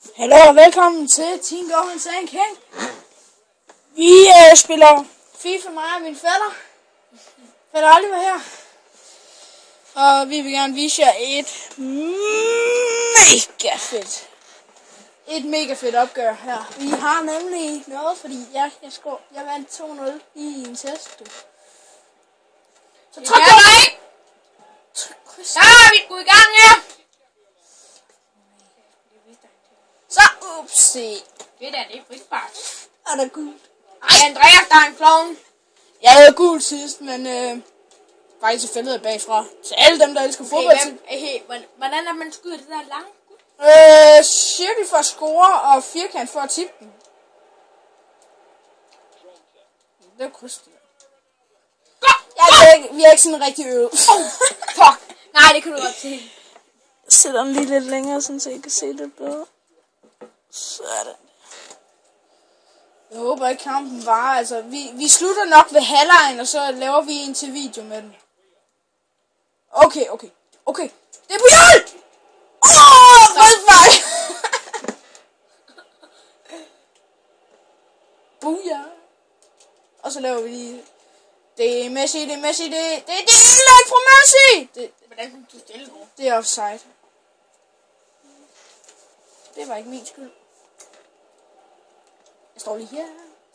Hallo og velkommen til Team Gohan Sang King. Vi spiller FIFA, mig og min fætter. Fætter Oliver her. Og vi vil gerne vise jer et mega fedt opgør her. Vi har nemlig noget, fordi jeg vandt 2-0 i en test. Så tryk på! Så er vi gået i gang her. Så, upsi. Det er frispark. Er der gul? Ej, Andreas, der er en klovn. Jeg havde gul sidst, men faktisk så fældede jeg bagfra. Til alle dem, der elsker fodbold. Hvordan er man skyder det der lange? Cirkel for at score og firkant for at tippe den. Det er krydset. Vi er ikke sådan rigtig øvet. Fuck. Nej, det kan du godt se. Jeg sætter den lige lidt længere, så I kan se det bedre. Sådan. Jeg håber ikke kampen varer. Altså, vi slutter nok ved halvlejen, og så laver vi en til video med den. Okay. Det er Puyol! Frispark! Booyah! Og så laver vi lige... Det er Messi, det er indlæg fra Messi! Hvordan kan du stille det? Det er offside. Det var ikke min skyld. Jeg står lige her.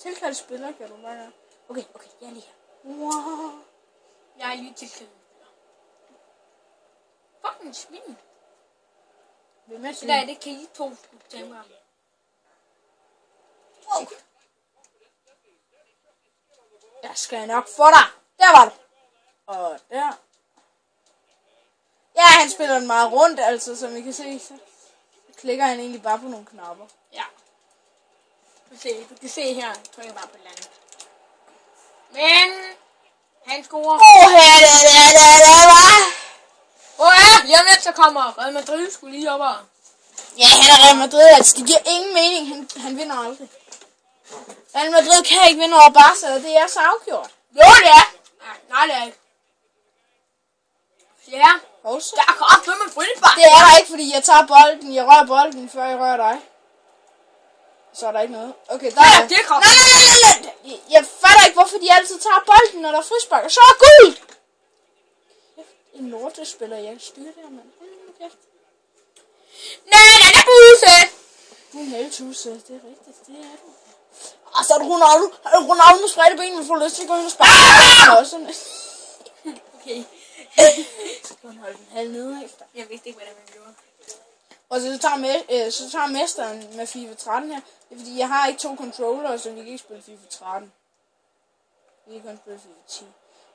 Tilkaldt spiller, kan du bare gøre. Okay, jeg er lige her. Wow. Jeg er lige tilkaldt spiller. Fucking svin. Hvem er Det der, det kan I to tænke mig. Wow. Jeg skal nok få dig. Der var du. Og der. Ja, han spiller den meget rundt, altså, som I kan se. Så klikker han egentlig bare på nogle knapper. Ja. Du kan se her. Jeg trykker bare på landet. Men han scorer. Lige om lidt så kommer Real Madrid skulle lige op og... Ja, han er Real Madrid, altså det giver ingen mening. Han vinder aldrig. Real Madrid kan ikke vinde over Barca, og det er så afgjort. Jo, det er. Nej, det er ikke. Ja. Også. Der er kraftigt med frispark. Det er der ikke, fordi jeg tager bolden. Jeg rører bolden, før jeg rører dig. Så er der ikke noget. Okay, der Ja, er... det er kraftigt. Nej. Jeg fatter ikke, hvorfor de altid tager bolden, når der er frispark. Og så er gult! En lortespiller, jeg styrer der, mand. Okay. Nej, den er buse. Du er en heltuse, det er rigtigt. Det er du. Og så er det Ronaldo. Ronaldo med spredte ben, vil få lyst til at gå ind og sparke. Okay. Så kan han holde den halv nede efter. Jeg vidste ikke, hvad man gjorde. Og så tager mesteren med FIFA 13 her. Det er fordi, jeg har ikke 2 controllere, så vi kan ikke spille FIFA 13. Vi kan kun spille FIFA 10.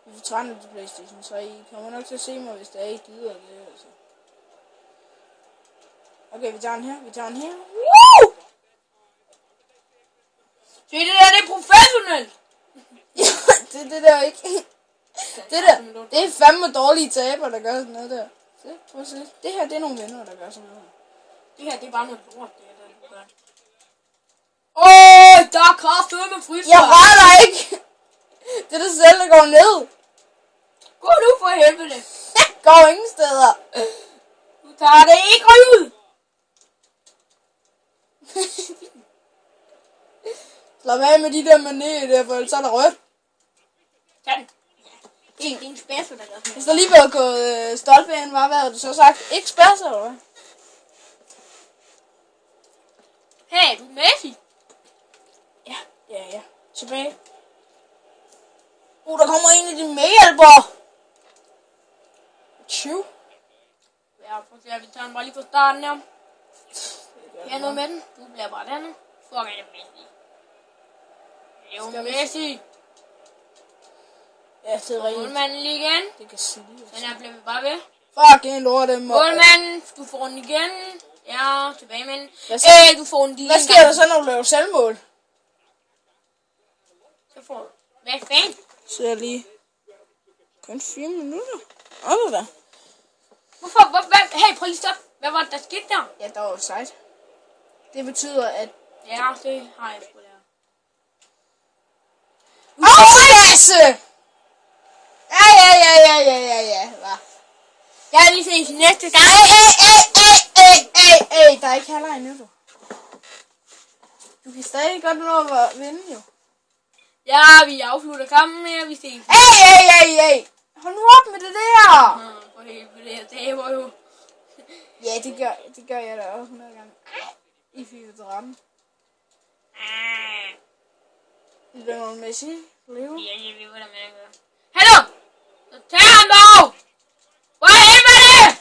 FIFA 13 er til PlayStation 3. I kommer nok til at se mig, hvis der er I gider det. Altså. Okay, vi tager den her. Woo! Se, det der, det er professionelt. Ja, det der ikke. Det er fandme dårlige taber, der gør sådan noget der. Se, prøv at se. Det her, det er nogle venner, der gør sådan noget. Det her, det er bare noget lort, det er det, du gør. Der er kraftigt med frispark. Jeg rører dig ikke. Det er det selv, der går ned. Gå nu for helvede. Går ingen steder. Du tager det ikke ud. Slap af med de der mané der, for ellers er der rødt. Sådan. Det er en spærse, der gør sådan. Hvis der lige var gået stolpe ind, hvad havde du så sagt? Ikke spærse, eller hvad? Hey, du er Messi. Ja. Tilbage. Der kommer en af dine medhjælpere. 20. Ja, prøv at se, vi tager den bare lige fra starten her. Ja, noget med den. Du bliver bare den. Fuck, er det Messi. Det er jo Messi. Ja, det er rigtigt. Målmanden lige igen. Det kan sige. Den her bliver vi bare ved. Fucking lort dem. Målmanden, du får den igen. Ja, tilbage med den. Du får den lige. Hvad sker der så, når du laver selvmål? Så får du. Hvad fanden? Så jeg lige. Kun 4 minutter. Hvad der? Hvorfor? Hey, prøv lige stop. Hvad var det, der skete der? Ja, der var offside. Det betyder, at... Ja, det har jeg sgu lært. Afskasse! Ja. Hva? Jeg har lige set næste gang. Der er ikke halvleg endnu, du. Du kan stadig godt nå at vinde, jo. Ja, vi afslutter kampen her, vi ses. Hey! Hold nu op med det der! For helvede, det var jo... Ja, det gør jeg da også 100 gange. I FIFA 13. Lionel Messi. Leo. Ja, jeg ved, hvordan man gør. Hallo! Så tag ham dog! Hvor helvede!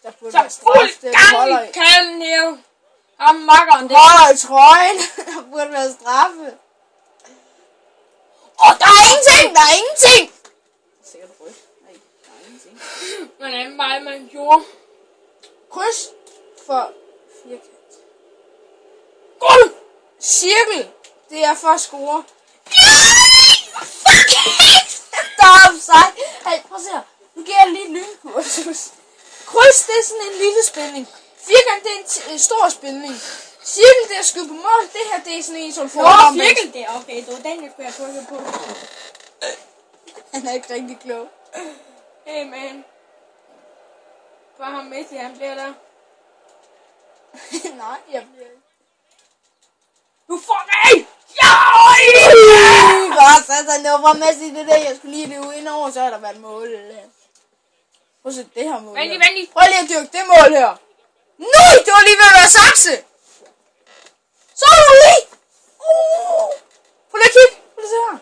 Der burde Så være straf. fuld gang i kalden her. Ham makkeren der. Holder i trøjen. Der burde være straffe. Der er ingenting! Sikkert rødt. Nej, der er ingenting. Hvordan var det, man gjorde? Kryds for firkant. Gul! Cirkel. Det er for at score. Der er offside. Hey, prøv at se her. Nu giver jeg lige et lynkursus. Kryds, det er sådan en lille spilning. Firkant, det er en stor spilning. Cirkel, det er at skyde på mål. Det her, det er sådan en, som får cirkel, det er okay. Det var den, jeg skulle have trykket på. Han er ikke rigtig klog. Hey, man. Bare ham med til, han bliver der. Nej, jeg bliver ikke. Du får det! Ja! Bare satan, det var bare Messi det der. Jeg skulle lige løbe ind over, så har der været mål. Prøv at se det her mål. Vent. Prøv lige at dyrke det mål her. Nej, det var lige ved at være sakse. Så er du lige. Prøv lige at kigge. Prøv lige at se her.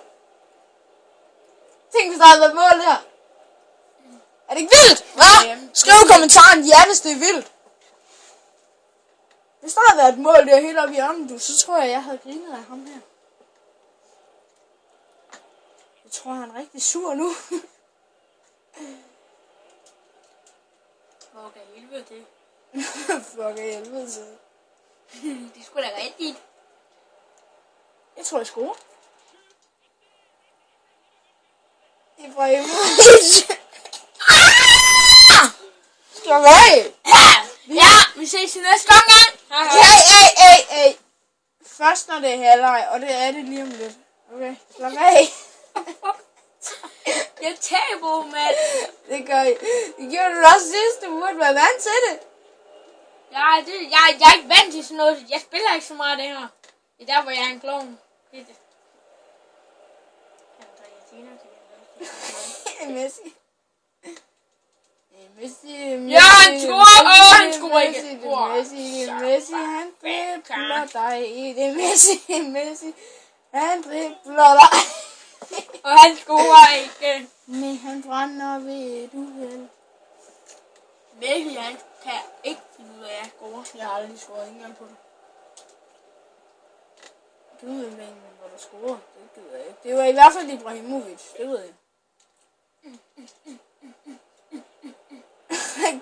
Tænk, hvis der havde været mål her. Er det ikke vildt? Hvad? Skriv i kommentaren, ja, hvis det er vildt. Hvis der havde været et mål der helt oppe i hjørnet, så tror jeg havde grinet af ham her. Jeg tror, han er rigtig sur nu. Fuck af helvede til. Fuck af helvede til. Det skulle da rigtigt. Jeg tror, jeg scorer. Ibrahimovic. Slap af. Ja, vi ses i næste gang. Hey. Først når det er halvleg, og det er det lige om lidt. Okay, slap af. Jeg taber, mand. Det gør I. Det gjorde du også sidst. Du burde være vant til det. Ja, jeg er ikke vant til sådan noget. Jeg spiller ikke så meget det her. Det er derfor, jeg er en klovn. Det er det. Messi. Ja, han scorer, han scorer ikke. Messi, han dribler dig. Det er Messi, han dribler dig. Og han scorer ikke. Men han brænder ved et uheld. Messi, han kan ikke finde ud af at score. Jeg har aldrig scoret ikke engang på det. Du ved ikke, hvor du scorer. Det ved jeg ikke. Det var i hvert fald Ibrahimovic, det ved jeg. Kæft, mand.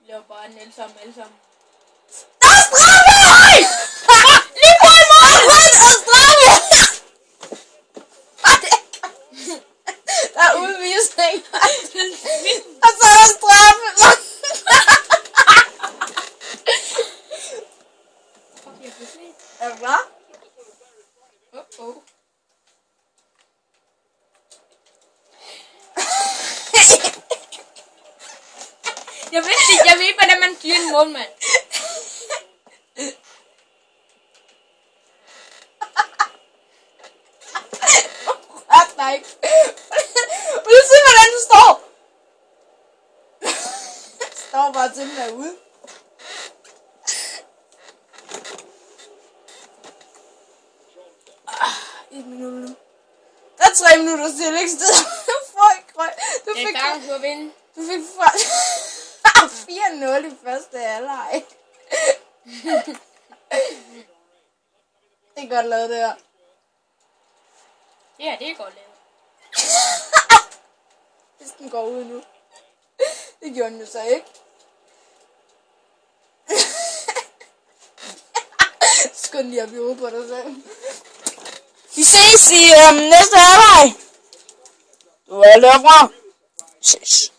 Det var bare en alle sammen. Der er straffe! Lige på en mål! Der er straffe! Der er udvisning. Og så er der straffe. Er du klar? Jeg ved ikke, hvordan man styrer en målmand. Nej. Vil du se, hvordan du står? Står bare til den derude. Et minut nu. Der er 3 minutter stillingstid. Du fik gang på at vinde. Du fik 4-0 i første halvleg. Det er godt lavet det her. Ja, det er godt lavet. Hvis den går ud nu. Det gjorde den jo så ikke. Skynd lige at blive ude på dig selv. Vi ses i næste halvleg. Du er derfra. Ses.